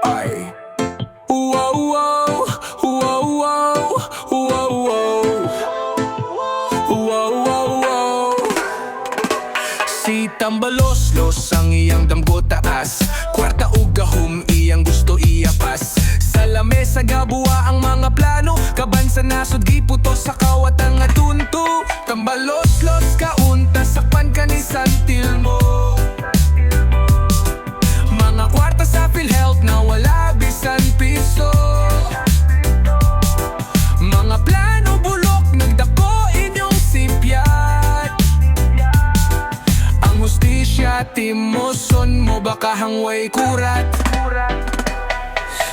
ay wow, wow, wow, wow, wow, wow, wow, wow, wow. Si Tambaloslos ang iyang damgo taas, kwarta ug gahom iyang gusto iyapas. Sa lamesa gabuwa ang mga plano, kaban sa nasod giputo sa kawat ang atunto. Tambaloslos kaunta sakpan ka ni Santil mo. Mga kwarta sa PhilHealth na wala bisan piso. Mga plano bulok nagdako inyong sipyat. Ang hustisya timoson mo baka hangway kurat.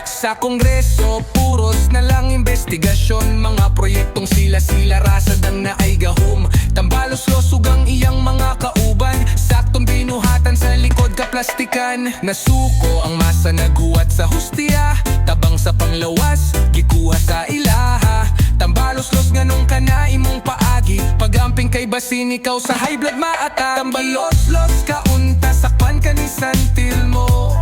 Sa kongreso, puros na lang investigasyon. Mga proyektong sila-sila rasad ang naay gahom. Tambalos-los sugang iyang mga kauban, saktong binuhatan sa likod kaplastikan. Nasuko ang masa naguwat sa hustya, tabang sa panglawas, gikuha sa ilaha. Tambalos-los nganong kana imong paagi, pagamping kay basin ikaw sa high blood maatake. Tambalos-los kaunta sakpan ka ni Santil mo.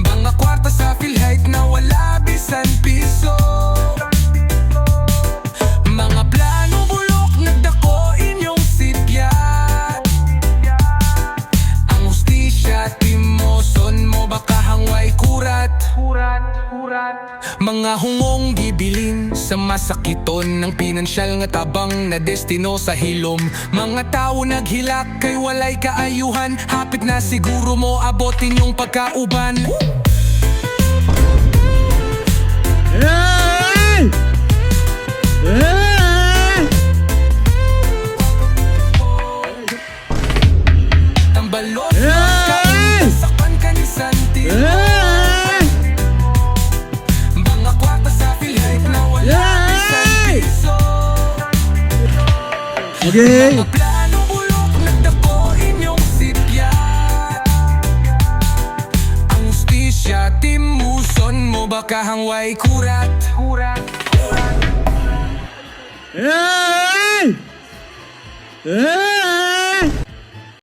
Mga kwarta sa PhilHealth na wala bisan piso. Mga plano bulok nagdako inyong sipyat. Ang hustisya timoson mo baka hangway kurat. Mga hungong gibilin sa masakiton ng pinansyal nga tabang na destino sa hilom. Mga tao naghilak kay walay kaayuhan, hapit na siguro mo abotin yung pagkauban. Hey! Hey! Tambalos Hey! sakpan ka ni Santil. Hey! Mga kwarta sa PhilHealth na wala bisan piso. Okay. Mga plano bulok nagdako inyong sipyat. Ang hustisya timuson mo baka hangway kurat. Hey! Hey!